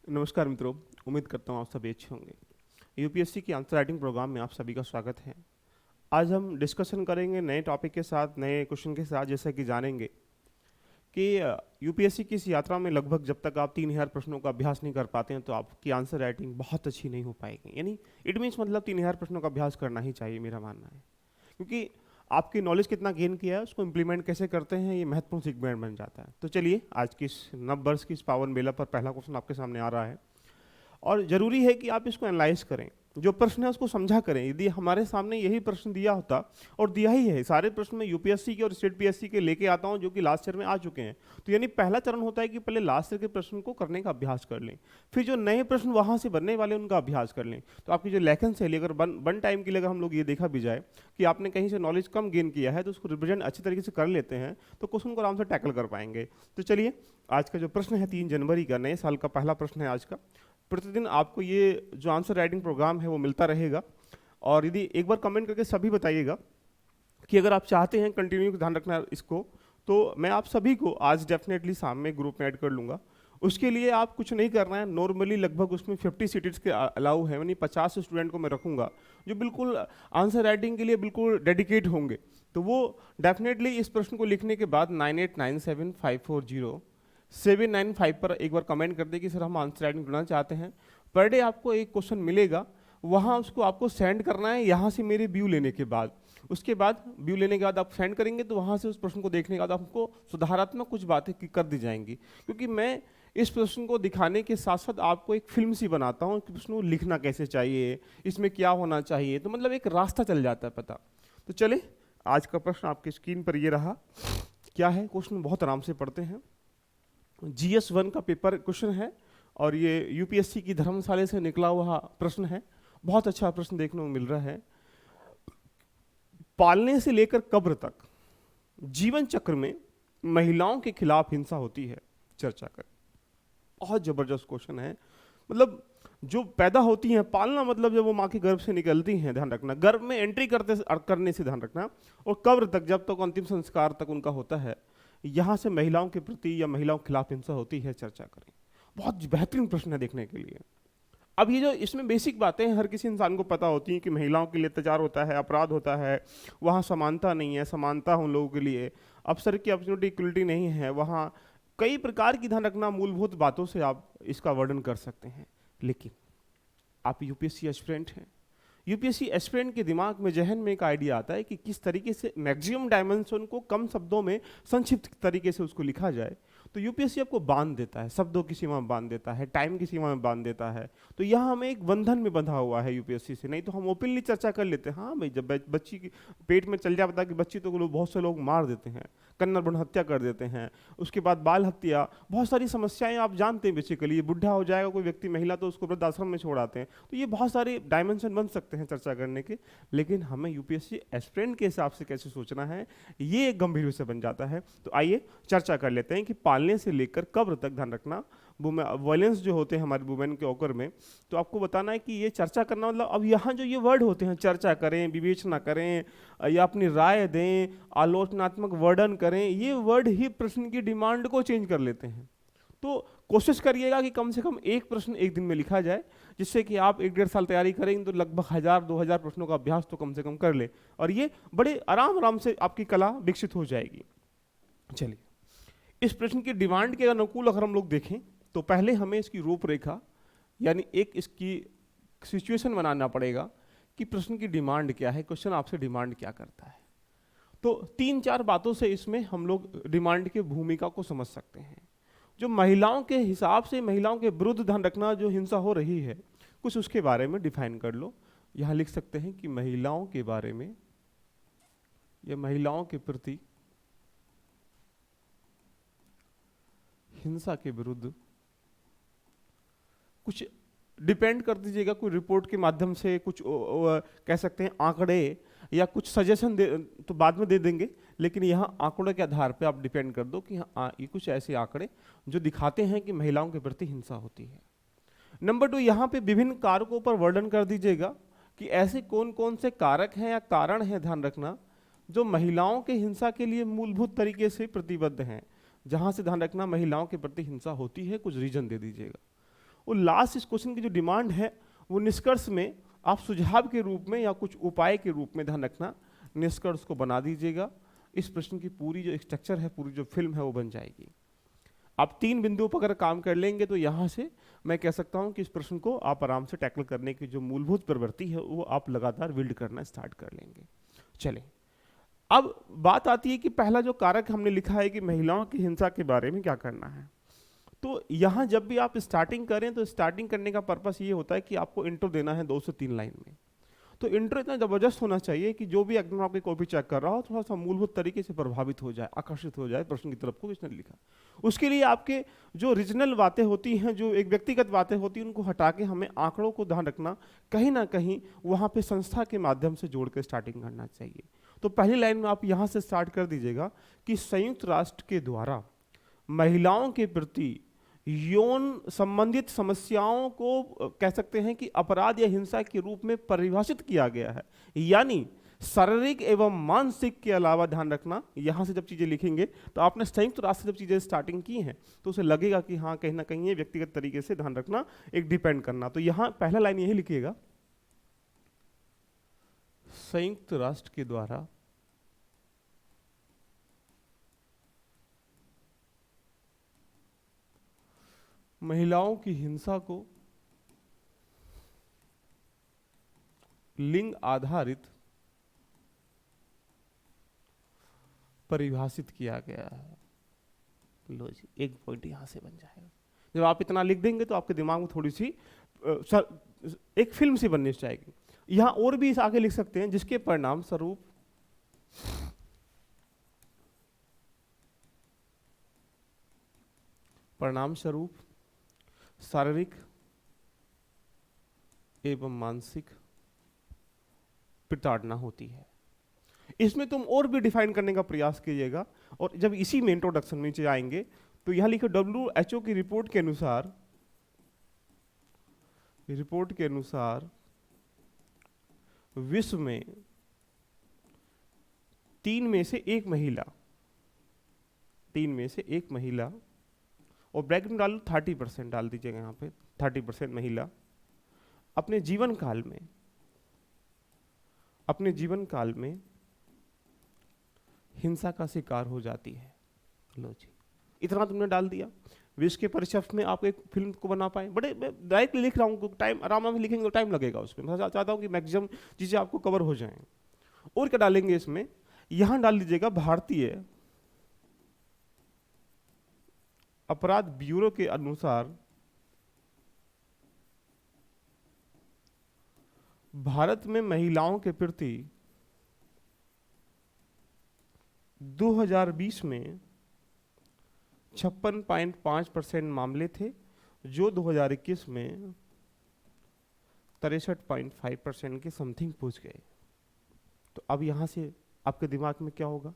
नमस्कार मित्रों, उम्मीद करता हूँ आप सभी अच्छे होंगे। यूपीएससी की आंसर राइटिंग प्रोग्राम में आप सभी का स्वागत है। आज हम डिस्कशन करेंगे नए टॉपिक के साथ, नए क्वेश्चन के साथ, जैसा कि जानेंगे कि यूपीएससी की इस यात्रा में लगभग जब तक आप 3000 प्रश्नों का अभ्यास नहीं कर पाते हैं तो आपकी आंसर राइटिंग बहुत अच्छी नहीं हो पाएगी। यानी इट मीन्स मतलब 3000 प्रश्नों का अभ्यास करना ही चाहिए, मेरा मानना है। क्योंकि आपकी नॉलेज कितना गेन किया है, उसको इम्प्लीमेंट कैसे करते हैं, ये महत्वपूर्ण सेगमेंट बन जाता है। तो चलिए, आज की इस नव वर्ष की इस पावन बेला पर पहला क्वेश्चन आपके सामने आ रहा है और ज़रूरी है कि आप इसको एनालाइज करें, जो प्रश्न है उसको समझा करें। यदि हमारे सामने यही प्रश्न दिया होता, और दिया ही है, सारे प्रश्न मैं यूपीएससी के और स्टेट पीएससी के लेके आता हूं जो कि लास्ट ईयर में आ चुके हैं। तो यानी पहला चरण होता है कि पहले लास्ट ईयर के प्रश्न को करने का अभ्यास कर लें, फिर जो नए प्रश्न वहां से बनने वाले उनका अभ्यास कर लें। तो आपकी जो लेखन शैली अगर वन टाइम के लिए अगर हम लोग ये देखा भी जाए कि आपने कहीं से नॉलेज कम गेन किया है तो उसको रिप्रेजेंट अच्छी तरीके से कर लेते हैं तो क्वेश्चन को आराम से टैकल कर पाएंगे। तो चलिए, आज का जो प्रश्न है 3 जनवरी का, नए साल का पहला प्रश्न है आज का। प्रतिदिन आपको ये जो आंसर राइटिंग प्रोग्राम है वो मिलता रहेगा। और यदि एक बार कमेंट करके सभी बताइएगा कि अगर आप चाहते हैं कंटिन्यू ध्यान रखना इसको, तो मैं आप सभी को आज डेफिनेटली शाम में ग्रुप में ऐड कर लूँगा। उसके लिए आप कुछ नहीं करना है, नॉर्मली लगभग उसमें 50 सीट्स के अलाउ है, यानी 50 स्टूडेंट को मैं रखूँगा जो बिल्कुल आंसर राइटिंग के लिए बिल्कुल डेडिकेट होंगे। तो वो डेफिनेटली इस प्रश्न को लिखने के बाद 9897540795 पर एक बार कमेंट कर दे कि सर हम आंसर राइटिंग करना चाहते हैं। पर डे आपको एक क्वेश्चन मिलेगा, वहाँ उसको आपको सेंड करना है यहाँ से मेरे व्यू लेने के बाद। उसके बाद व्यू लेने के बाद आप सेंड करेंगे तो वहाँ से उस प्रश्न को देखने के बाद आपको सुधारात्मक कुछ बातें कर दी जाएंगी। क्योंकि मैं इस प्रश्न को दिखाने के साथ साथ आपको एक फिल्म सी बनाता हूँ कि प्रश्न को लिखना कैसे चाहिए, इसमें क्या होना चाहिए, तो मतलब एक रास्ता चल जाता है पता। तो चले, आज का प्रश्न आपकी स्क्रीन पर ये रहा। क्या है क्वेश्चन, बहुत आराम से पढ़ते हैं। GS1 का पेपर क्वेश्चन है और ये यूपीएससी की धर्मशाला से निकला हुआ प्रश्न है। बहुत अच्छा प्रश्न देखने को मिल रहा है। पालने से लेकर कब्र तक जीवन चक्र में महिलाओं के खिलाफ हिंसा होती है, चर्चा करें। बहुत जबरदस्त क्वेश्चन है। मतलब जो पैदा होती हैं, पालना मतलब जब वो माँ के गर्भ से निकलती हैं, ध्यान रखना, गर्भ में एंट्री करने से ध्यान रखना, और कब्र तक जब तक अंतिम संस्कार तक उनका होता है, यहाँ से महिलाओं के प्रति या महिलाओं के खिलाफ हिंसा होती है, चर्चा करें। बहुत बेहतरीन प्रश्न है देखने के लिए। अब ये जो इसमें बेसिक बातें हर किसी इंसान को पता होती हैं कि महिलाओं के लिए अत्याचार होता है, अपराध होता है, वहाँ समानता नहीं है, समानता उन लोगों के लिए, अवसर की अपॉर्चुनिटी इक्वलिटी नहीं है, वहाँ कई प्रकार की, ध्यान रखना, मूलभूत बातों से आप इसका वर्णन कर सकते हैं। लेकिन आप यूपीएससी एस्पिरेंट हैं, यूपीएससी एस्पिरेंट के दिमाग में, जहन में एक आइडिया आता है कि किस तरीके से मैक्सिमम डायमेंशन को कम शब्दों में संक्षिप्त तरीके से उसको लिखा जाए। तो यूपीएससी आपको बांध देता है, शब्दों की सीमा में बांध देता है, टाइम की सीमा में बांध देता है। तो यहाँ हमें एक बंधन में बंधा हुआ है यूपीएससी से। नहीं तो हम ओपनली चर्चा कर लेते हैं, हाँ भाई, जब बच्ची की पेट में चल जाता कि बच्ची, तो लोग, बहुत से लोग मार देते हैं, कन्नड़ भ्रूण हत्या कर देते हैं, उसके बाद बाल हत्या, बहुत सारी समस्याएं आप जानते हैं। बेसिकली ये बुढ़ा हो जाएगा कोई व्यक्ति, महिला, तो उसको वृद्धाश्रम में छोड़ आते हैं। तो ये बहुत सारे डायमेंशन बन सकते हैं चर्चा करने के। लेकिन हमें यूपीएससी एस्पिरेंट के हिसाब से कैसे सोचना है, ये एक गंभीर विषय बन जाता है। तो आइए चर्चा कर लेते हैं कि पालने से लेकर कब्र तक, ध्यान रखना, वायलेंस जो होते हैं हमारे वुमेन के ओकर में, तो आपको बताना है कि ये चर्चा करना मतलब, अब यहाँ जो ये वर्ड होते हैं, चर्चा करें, विवेचना करें, या अपनी राय दें, आलोचनात्मक वर्णन करें, ये वर्ड ही प्रश्न की डिमांड को चेंज कर लेते हैं। तो कोशिश करिएगा कि कम से कम एक प्रश्न एक दिन में लिखा जाए, जिससे कि आप 1-1.5 साल तैयारी करेंगे तो लगभग 1000-2000 प्रश्नों का अभ्यास तो कम से कम कर ले, और ये बड़े आराम से आपकी कला विकसित हो जाएगी। चलिए, इस प्रश्न की डिमांड के अनुकूल अगर हम लोग देखें तो पहले हमें इसकी रूपरेखा, यानी एक इसकी सिचुएशन बनाना पड़ेगा कि प्रश्न की डिमांड क्या है, क्वेश्चन आपसे डिमांड क्या करता है। तो 3-4 बातों से इसमें हम लोग डिमांड की भूमिका को समझ सकते हैं। जो महिलाओं के हिसाब से, महिलाओं के विरुद्ध, ध्यान रखना, जो हिंसा हो रही है, कुछ उसके बारे में डिफाइन कर लो। यहाँ लिख सकते हैं कि महिलाओं के बारे में या महिलाओं के प्रति हिंसा के विरुद्ध कुछ डिपेंड कर दीजिएगा, कोई रिपोर्ट के माध्यम से, कुछ कह सकते हैं आंकड़े, या कुछ सजेशन दे तो बाद में दे देंगे, लेकिन यहाँ आंकड़ों के आधार पे आप डिपेंड कर दो कि हाँ, ये कुछ ऐसे आंकड़े जो दिखाते हैं कि महिलाओं के प्रति हिंसा होती है। नंबर 2, यहाँ पे विभिन्न कारकों पर वर्णन कर दीजिएगा कि ऐसे कौन कौन से कारक हैं या कारण हैं, ध्यान रखना, जो महिलाओं के हिंसा के लिए मूलभूत तरीके से प्रतिबद्ध हैं, जहाँ से, ध्यान रखना, महिलाओं के प्रति हिंसा होती है, कुछ रीजन दे दीजिएगा। वो लास्ट इस क्वेश्चन की जो डिमांड है वो निष्कर्ष में आप सुझाव के रूप में या कुछ उपाय के रूप में, ध्यान रखना, निष्कर्ष को बना दीजिएगा। इस प्रश्न की पूरी जो स्ट्रक्चर है, पूरी जो फिल्म है वो बन जाएगी। आप 3 बिंदुओं पर अगर काम कर लेंगे तो यहाँ से मैं कह सकता हूँ कि इस प्रश्न को आप आराम से टैकल करने की जो मूलभूत प्रवृत्ति है वो आप लगातार बिल्ड करना स्टार्ट कर लेंगे। चलें, अब बात आती है कि पहला जो कारक हमने लिखा है कि महिलाओं की हिंसा के बारे में क्या करना है। तो यहाँ जब भी आप स्टार्टिंग करें तो स्टार्टिंग करने का पर्पस ये होता है कि आपको इंट्रो देना है 2 से 3 लाइन में। तो इंट्रो इतना ज़बरदस्त होना चाहिए कि जो भी एग्जाम आपकी कॉपी चेक कर रहा हो थोड़ा सा मूलभूत तरीके से प्रभावित हो जाए, आकर्षित हो जाए प्रश्न की तरफ को किसने लिखा। उसके लिए आपके जो रीजनल बातें होती हैं, जो एक व्यक्तिगत बातें होती हैं, उनको हटा के हमें आंकड़ों को ध्यान रखना, कहीं ना कहीं वहाँ पे संस्था के माध्यम से जोड़ कर स्टार्टिंग करना चाहिए। तो पहली लाइन में आप यहाँ से स्टार्ट कर दीजिएगा कि संयुक्त राष्ट्र के द्वारा महिलाओं के प्रति यौन संबंधित समस्याओं को कह सकते हैं कि अपराध या हिंसा के रूप में परिभाषित किया गया है। यानी शारीरिक एवं मानसिक के अलावा, ध्यान रखना, यहाँ से जब चीज़ें लिखेंगे तो आपने संयुक्त राष्ट्र से जब चीज़ें स्टार्टिंग की हैं तो उसे लगेगा कि हाँ कहीं ना कहीं ये व्यक्तिगत तरीके से, ध्यान रखना, एक डिपेंड करना। तो यहाँ पहला लाइन यही लिखिएगा, संयुक्त राष्ट्र के द्वारा महिलाओं की हिंसा को लिंग आधारित परिभाषित किया गया है। लो जी, एक पॉइंट यहां से बन जाएगा। जब आप इतना लिख देंगे तो आपके दिमाग में थोड़ी सी एक फिल्म सी बननी चाहिए। यहां और भी इस आगे लिख सकते हैं, जिसके परिणाम स्वरूप शारीरिक एवं मानसिक प्रताड़ना होती है। इसमें तुम और भी डिफाइन करने का प्रयास कीजिएगा। और जब इसी में इंट्रोडक्शन में नीचे आएंगे तो यहां लिखो WHO की रिपोर्ट के अनुसार विश्व में 3 में से 1 महिला, और ब्रैकेट में डालो 30% डाल दीजिएगा, यहाँ पे 30% महिला अपने जीवन काल में हिंसा का शिकार हो जाती है। लो जी, इतना तुमने डाल दिया। विश्व के परिशफ्ट में आप एक फिल्म को बना पाए। बड़े डायरेक्ट लिख रहा हूँ, टाइम आराम से लिखेंगे तो टाइम लगेगा उसमें। मैं चाहता हूँ कि मैक्सिमम चीजें आपको कवर हो जाएं। और क्या डालेंगे इसमें, यहां डाल दीजिएगा भारतीय अपराध ब्यूरो के अनुसार भारत में महिलाओं के प्रति 2020 में 56.5% मामले थे, जो 2021 में 63.5% के समथिंग पहुंच गए। तो अब यहां से आपके दिमाग में क्या होगा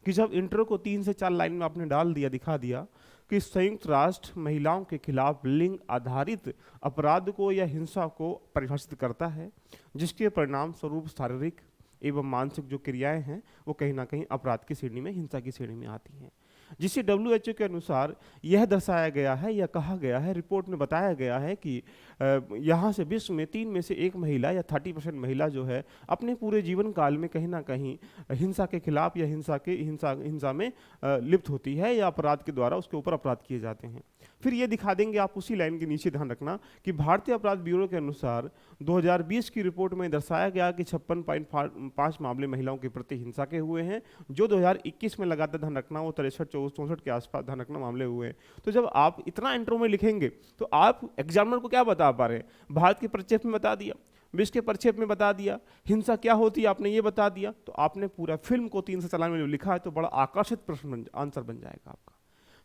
कि जब इंट्रो को 3 से 4 लाइन में आपने डाल दिया, दिखा दिया कि संयुक्त राष्ट्र महिलाओं के खिलाफ लिंग आधारित अपराध को या हिंसा को परिभाषित करता है, जिसके परिणाम स्वरूप शारीरिक एवं मानसिक जो क्रियाएं हैं वो कहीं ना कहीं अपराध की श्रेणी में, हिंसा की श्रेणी में आती हैं, जिसे WHO के अनुसार यह दर्शाया गया है या कहा गया है, रिपोर्ट में बताया गया है कि यहाँ से विश्व में 3 में से 1 महिला या 30% महिला जो है अपने पूरे जीवन काल में कहीं ना कहीं हिंसा के खिलाफ या हिंसा में लिप्त होती है या अपराध के द्वारा उसके ऊपर अपराध किए जाते हैं। फिर ये दिखा देंगे आप उसी लाइन के नीचे, ध्यान रखना, कि भारतीय अपराध ब्यूरो के अनुसार 2020 की रिपोर्ट में दर्शाया गया कि 56.5 मामले महिलाओं के प्रति हिंसा के हुए हैं, जो 2021 में लगातार, ध्यान रखना, वो 63-64 के आसपास, ध्यान रखना, मामले हुए हैं। तो जब आप इतना इंट्रो में लिखेंगे तो आप एग्जामिनर को क्या बता पा रहे हैं, भारत के परिचय में बता दिया, विश्व के परिचय में बता दिया, हिंसा क्या होती है आपने ये बता दिया, तो आपने पूरा फिल्म को 3 से 4 लाइन में जो लिखा है तो बड़ा आकर्षित प्रश्न आंसर बन जाएगा आपका।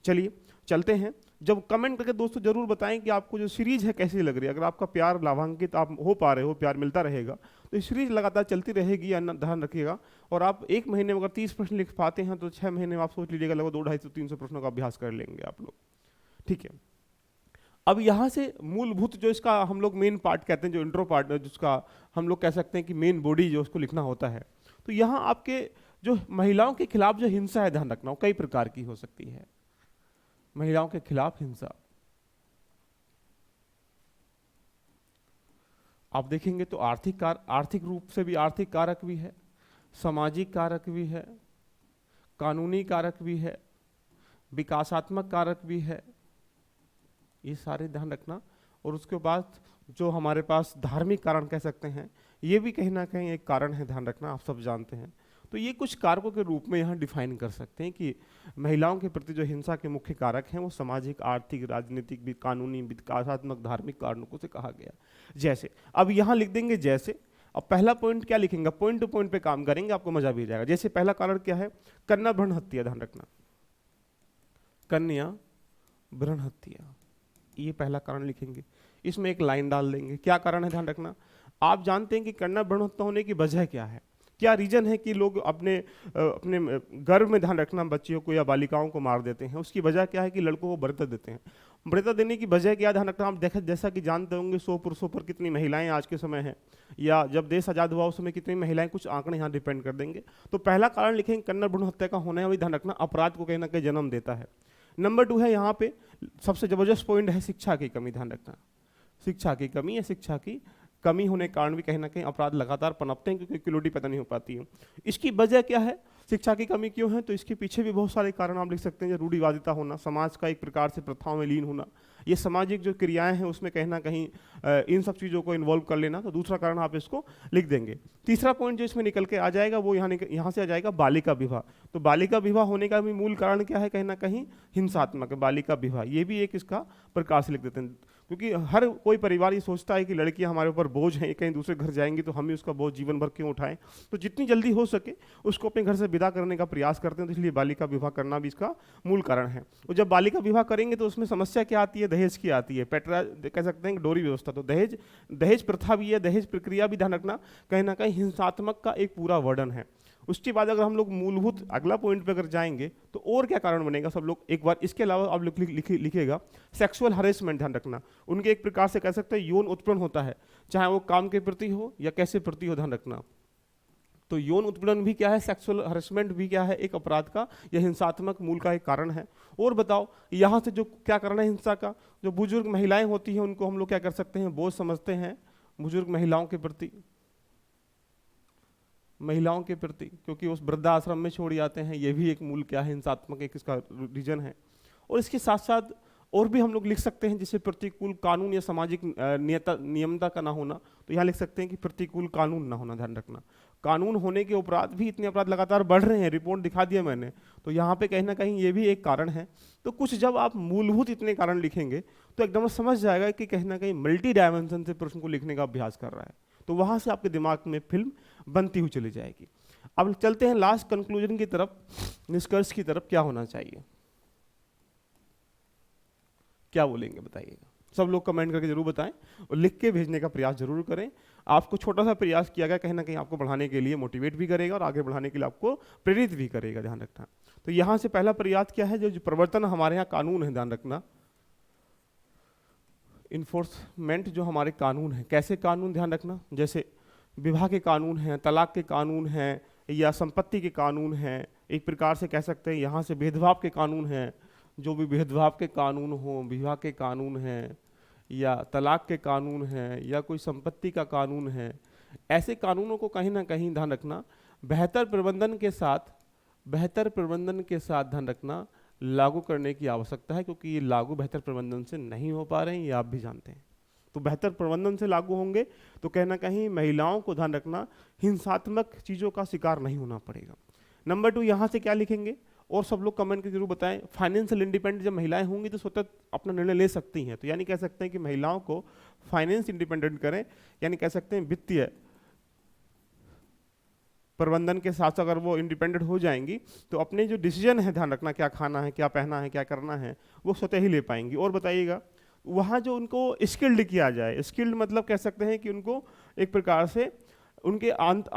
चलिए चलते हैं। जब कमेंट करके दोस्तों जरूर बताएं कि आपको जो सीरीज है कैसी लग रही है। अगर आपका प्यार लाभांकित आप हो पा रहे हो, प्यार मिलता रहेगा, तो ये सीरीज लगातार चलती रहेगी, या ध्यान रखिएगा। और आप 1 महीने में अगर 30 प्रश्न लिख पाते हैं तो 6 महीने में आप सोच लीजिएगा लगभग 200-250-300 प्रश्नों का अभ्यास कर लेंगे आप लोग। ठीक है, अब यहाँ से मूलभूत जो इसका हम लोग मेन पार्ट कहते हैं, जो इंट्रो पार्ट, जिसका हम लोग कह सकते हैं कि मेन बॉडी जो उसको लिखना होता है, तो यहाँ आपके जो महिलाओं के खिलाफ जो हिंसा है, ध्यान रखना, वो कई प्रकार की हो सकती है। महिलाओं के खिलाफ हिंसा, आप देखेंगे तो आर्थिक रूप से भी आर्थिक कारक भी है, सामाजिक कारक भी है, कानूनी कारक भी है, विकासात्मक कारक भी है, ये सारे ध्यान रखना। और उसके बाद जो हमारे पास धार्मिक कारण कह सकते हैं, ये भी कहीं ना कहीं एक कारण है, ध्यान रखना, आप सब जानते हैं। तो ये कुछ कारकों के रूप में यहाँ डिफाइन कर सकते हैं कि महिलाओं के प्रति जो हिंसा के मुख्य कारक हैं वो सामाजिक, आर्थिक, राजनीतिक, भी कानूनी, विकासात्मक, धार्मिक कारणों से कहा गया। जैसे अब यहाँ लिख देंगे जैसे। अब पहला पॉइंट क्या लिखेंगे, पॉइंट टू पॉइंट पे काम करेंगे, आपको मजा भी आ जाएगा। जैसे पहला कारण क्या है, कन्या भ्रूण हत्या, ध्यान रखना, कन्या भ्रूण हत्या, ये पहला कारण लिखेंगे। इसमें एक लाइन डाल देंगे, क्या कारण है, ध्यान रखना। आप जानते हैं कि कन्या भ्रूण हत्या होने की वजह क्या है, क्या रीजन है कि लोग अपने अपने गर्भ में, ध्यान रखना, बच्चियों को या बालिकाओं को मार देते हैं। उसकी वजह क्या है कि लड़कों को वरीयता देते हैं। वरीयता देने की वजह क्या, ध्यान रखना, आप देखा जैसा कि जानते होंगे 100 पुरुषों पर कितनी महिलाएं आज के समय हैं, या जब देश आज़ाद हुआ उस समय कितनी महिलाएं, कुछ आंकड़े यहाँ डिपेंड कर देंगे। तो पहला कारण लिखेंगे कन्या भ्रूण हत्या का होना है, वही ध्यान रखना, अपराध को कहीं ना कहीं जन्म देता है। नंबर 2 है यहाँ पे सबसे जबरदस्त पॉइंट है शिक्षा की कमी, ध्यान रखना, शिक्षा की कमी या शिक्षा की कमी होने के कारण भी कहीं ना कहीं अपराध लगातार पनपते हैं, क्योंकि इक्वलिटी पैदा नहीं हो पाती है। इसकी वजह क्या है, शिक्षा की कमी क्यों है, तो इसके पीछे भी बहुत सारे कारण आप लिख सकते हैं। जो रूढ़िवादिता होना, समाज का एक प्रकार से प्रथाओं में लीन होना, ये सामाजिक जो क्रियाएं हैं उसमें कहीं ना कहीं इन सब चीज़ों को इन्वॉल्व कर लेना, तो दूसरा कारण आप इसको लिख देंगे। तीसरा पॉइंट जो इसमें निकल के आ जाएगा वो यहाँ से आ जाएगा बालिका विवाह। तो बालिका विवाह होने का भी मूल कारण क्या है, कहीं ना कहीं हिंसात्मक बालिका विवाह, ये भी एक इसका प्रकार से लिख देते हैं। क्योंकि हर कोई परिवार ये सोचता है कि लड़कियां हमारे ऊपर बोझ हैं, कहीं दूसरे घर जाएंगी तो हम ही उसका बोझ जीवन भर क्यों उठाएं, तो जितनी जल्दी हो सके उसको अपने घर से विदा करने का प्रयास करते हैं। तो इसलिए बालिका विवाह करना भी इसका मूल कारण है। और जब बालिका विवाह करेंगे तो उसमें समस्या क्या आती है, दहेज की आती है, पेट्रा कह सकते हैं डोरी व्यवस्था। तो दहेज प्रथा भी है, दहेज प्रक्रिया भी, ध्यान रखना, कहीं ना कहीं हिंसात्मक का एक पूरा वर्णन है। उसके बाद अगर हम लोग मूलभूत अगला पॉइंट पे अगर जाएंगे तो और क्या कारण बनेगा, सब लोग एक बार इसके अलावा आप लोग लिखिएगा सेक्सुअल हरेसमेंट, ध्यान रखना, उनके एक प्रकार से कह सकते हैं यौन उत्पीड़न होता है, चाहे वो काम के प्रति हो या कैसे प्रति हो, ध्यान रखना। तो यौन उत्पीड़न भी क्या है, सेक्सुअल हरेसमेंट भी क्या है, एक अपराध का या हिंसात्मक मूल का एक कारण है। और बताओ यहाँ से जो क्या कारण है हिंसा का, जो बुजुर्ग महिलाएं होती हैं उनको हम लोग क्या कर सकते हैं, बोझ समझते हैं बुजुर्ग महिलाओं के प्रति, महिलाओं के प्रति, क्योंकि उस वृद्धाश्रम में छोड़ जाते हैं, ये भी एक मूल क्या है, हिंसात्मक एक इसका रीजन है। और इसके साथ साथ और भी हम लोग लिख सकते हैं, जैसे प्रतिकूल कानून या सामाजिक नियमता का ना होना। तो यहाँ लिख सकते हैं कि प्रतिकूल कानून ना होना, ध्यान रखना, कानून होने के उपरांत भी इतने अपराध लगातार बढ़ रहे हैं, रिपोर्ट दिखा दिया मैंने, तो यहाँ पे कहीं ना कहीं ये भी एक कारण है। तो कुछ जब आप मूलभूत इतने कारण लिखेंगे तो एकदम समझ जाएगा कि कहीं ना कहीं मल्टी डायमेंशन से प्रश्न को लिखने का अभ्यास कर रहा है, तो वहाँ से आपके दिमाग में फिल्म बनती हुई चली जाएगी। अब चलते हैं लास्ट कंक्लूजन की तरफ, निष्कर्ष की तरफ, क्या होना चाहिए, क्या बोलेंगे बताइएगा। सब लोग कमेंट करके जरूर बताएं और लिख के भेजने का प्रयास जरूर करें। आपको छोटा सा प्रयास किया गया, कहीं ना कहीं आपको बढ़ाने के लिए मोटिवेट भी करेगा और आगे बढ़ाने के लिए आपको प्रेरित भी करेगा, ध्यान रखना। तो यहाँ से पहला प्रयास क्या है, जो प्रवर्तन हमारे यहाँ कानून है, ध्यान रखना, इन्फोर्समेंट जो हमारे कानून हैं, कैसे कानून, ध्यान रखना, जैसे विवाह के कानून हैं, तलाक के कानून हैं, या संपत्ति के कानून हैं, एक प्रकार से कह सकते हैं यहाँ से भेदभाव के कानून हैं, जो भी भेदभाव के कानून हो, विवाह के कानून हैं, या तलाक के कानून हैं, या कोई संपत्ति का कानून है, ऐसे कानूनों को कहीं ना कहीं ध्यान रखना बेहतर प्रबंधन के साथ ध्यान रखना लागू करने की आवश्यकता है, क्योंकि ये लागू बेहतर प्रबंधन से नहीं हो पा रहे हैं, ये आप भी जानते हैं। तो बेहतर प्रबंधन से लागू होंगे तो कहीं ना कहीं महिलाओं को, ध्यान रखना, हिंसात्मक चीज़ों का शिकार नहीं होना पड़ेगा। नंबर 2 यहाँ से क्या लिखेंगे, और सब लोग कमेंट करके जरूर बताएं, फाइनेंशियल इंडिपेंडेंट जब महिलाएं होंगी तो स्वतः अपना निर्णय ले सकती हैं। तो यानी कह सकते हैं कि महिलाओं को फाइनेंस इंडिपेंडेंट करें, यानी कह सकते हैं वित्तीय प्रबंधन के साथ अगर वो इंडिपेंडेंट हो जाएंगी तो अपने जो डिसीजन है, ध्यान रखना, क्या खाना है, क्या पहना है, क्या करना है, वो स्वतः ही ले पाएंगी। और बताइएगा वहाँ जो उनको स्किल्ड किया जाए, स्किल्ड मतलब कह सकते हैं कि उनको एक प्रकार से उनके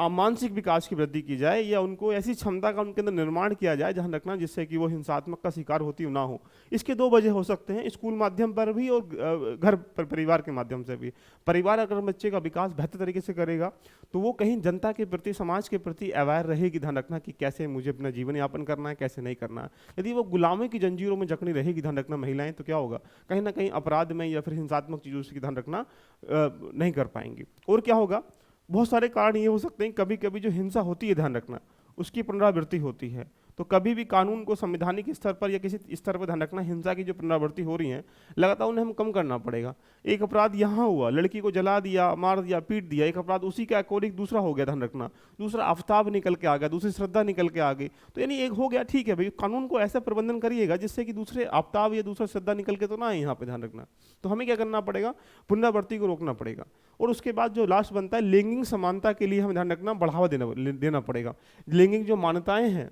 मानसिक विकास की वृद्धि की जाए, या उनको ऐसी क्षमता का उनके अंदर निर्माण किया जाए, ध्यान रखना, जिससे कि वो हिंसात्मक का शिकार होती ना हो। इसके दो वजह हो सकते हैं, स्कूल माध्यम पर भी और घर पर परिवार के माध्यम से भी। परिवार अगर बच्चे का विकास बेहतर तरीके से करेगा तो वो कहीं जनता के प्रति, समाज के प्रति अवेयर रहेगी, ध्यान रखना, कि कैसे मुझे अपना जीवन यापन करना है, कैसे नहीं करना है। यदि वो गुलामी की जंजीरों में जकड़ी रहेगी, ध्यान रखना, महिलाएं, तो क्या होगा, कहीं ना कहीं अपराध में या फिर हिंसात्मक चीज़ों से, ध्यान रखना, नहीं कर पाएंगी। और क्या होगा, बहुत सारे कारण ये हो सकते हैं, कभी कभी जो हिंसा होती है, ध्यान रखना, उसकी पुनरावृत्ति होती है। तो कभी भी कानून को संवैधानिक स्तर पर या किसी स्तर पर, ध्यान रखना, हिंसा की जो पुनरावृत्ति हो रही है लगातार, उन्हें हम कम करना पड़ेगा। एक अपराध यहाँ हुआ, लड़की को जला दिया, मार दिया, पीट दिया, एक अपराध उसी का कोरिक दूसरा हो गया, ध्यान रखना, दूसरा आफताब निकल के आ गया, दूसरी श्रद्धा निकल के आ गई, तो यानी एक हो गया, ठीक है भाई, कानून को ऐसा प्रबंधन करिएगा जिससे कि दूसरे आफताब या दूसरा श्रद्धा निकल के तो ना आए यहाँ पे, ध्यान रखना। तो हमें क्या करना पड़ेगा, पुनरावृत्ति को रोकना पड़ेगा। और उसके बाद जो लास्ट बनता है, लैंगिक समानता के लिए हमें, ध्यान रखना, बढ़ावा देना पड़ेगा। लैंगिक जो मान्यताएं हैं,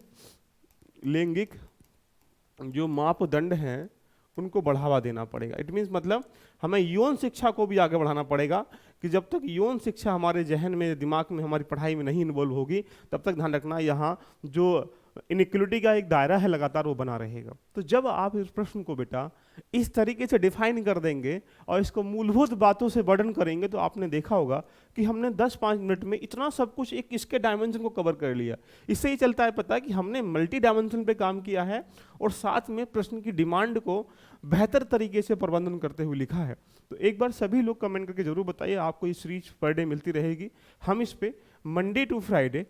लैंगिक जो मापदंड हैं, उनको बढ़ावा देना पड़ेगा। इट मीन्स मतलब हमें यौन शिक्षा को भी आगे बढ़ाना पड़ेगा, कि जब तक यौन शिक्षा हमारे जहन में, दिमाग में, हमारी पढ़ाई में नहीं इन्वॉल्व होगी, तब तक, ध्यान रखना, यहाँ जो इनइक्वलिटी का एक दायरा है लगातार, वो बना रहेगा। तो जब आप इस प्रश्न को बेटा इस तरीके से डिफाइन कर देंगे और इसको मूलभूत बातों से वर्णन करेंगे, तो आपने देखा होगा कि हमने 10-5 मिनट में इतना सब कुछ एक इसके डायमेंशन को कवर कर लिया। इससे ही चलता है पता कि हमने मल्टी डायमेंशन पे काम किया है और साथ में प्रश्न की डिमांड को बेहतर तरीके से प्रबंधन करते हुए लिखा है। तो एक बार सभी लोग कमेंट करके जरूर बताइए, आपको ये सीरीज पर डे मिलती रहेगी। हम इस पे Monday to Friday,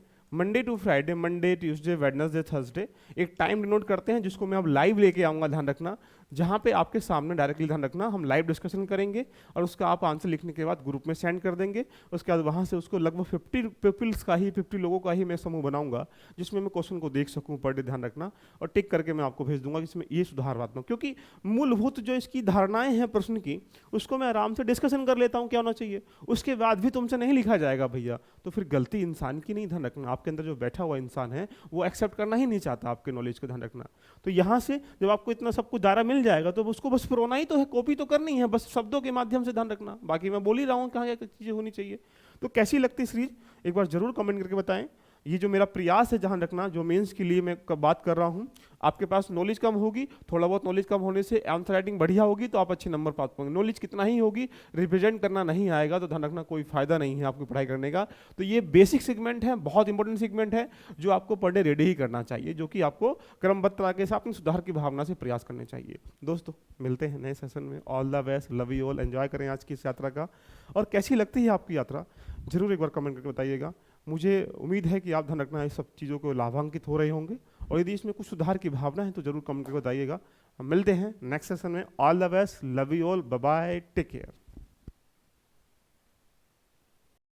Monday, Tuesday, Wednesday, Thursday एक टाइम डिनोट करते हैं, जिसको मैं अब लाइव लेके आऊँगा, ध्यान रखना, जहाँ पे आपके सामने डायरेक्टली, ध्यान रखना, हम लाइव डिस्कशन करेंगे और उसका आप आंसर लिखने के बाद ग्रुप में सेंड कर देंगे। उसके बाद वहाँ से उसको लगभग 50 लोगों का ही मैं समूह बनाऊंगा, जिसमें मैं क्वेश्चन को देख सकूँ पर डे, ध्यान रखना, और टिक करके मैं आपको भेज दूंगा कि इसमें ये सुधारात्मक, क्योंकि मूलभूत जो इसकी धारणाएं हैं प्रश्न की, उसको मैं आराम से डिस्कशन कर लेता हूँ, क्या होना चाहिए, उसके बाद भी तुमसे नहीं लिखा जाएगा भैया, तो फिर गलती इंसान की नहीं, ध्यान रखना, आपके अंदर जो बैठा हुआ इंसान है वो एक्सेप्ट करना ही नहीं चाहता आपके नॉलेज को, ध्यान रखना। तो यहाँ से जब आपको इतना सब कुछ दायरा मिल जाएगा, तो उसको बस पुरोना ही तो है, कॉपी तो करनी है, बस शब्दों के माध्यम से, ध्यान रखना, बाकी मैं बोल ही रहा हूँ कहाँ क्या चीज़ें होनी चाहिए। तो कैसी लगती सीरीज, एक बार जरूर कमेंट करके बताएं। ये जो मेरा प्रयास है, ध्यान रखना, जो मेंस के लिए मैं बात कर रहा हूँ, आपके पास नॉलेज कम होगी, थोड़ा बहुत नॉलेज कम होने से आंसर राइटिंग बढ़िया होगी तो आप अच्छे नंबर प्राप्त होंगे। नॉलेज कितना ही होगी, रिप्रेजेंट करना नहीं आएगा तो ध्यान रखना कोई फायदा नहीं है आपकी पढ़ाई करने का। तो ये बेसिक सेगमेंट है, बहुत इंपॉर्टेंट सेगमेंट है, जो आपको पर डे रेडी ही करना चाहिए, जो कि आपको क्रमबद्ध तरीके से अपने सुधार की भावना से प्रयास करने चाहिए। दोस्तों मिलते हैं नए सेशन में, all the best, love you all, enjoy करें आज की इस यात्रा का। और कैसी लगती है आपकी यात्रा, जरूर एक बार कमेंट करके बताइएगा। मुझे उम्मीद है कि आप, ध्यान रखना, इस सब चीज़ों को लाभान्वित हो रहे होंगे, और यदि इसमें कुछ सुधार की भावना है तो जरूर कमेंट करके बताइएगा। हम मिलते हैं नेक्स्ट सेशन में, all the best, love you all, bye bye, take care.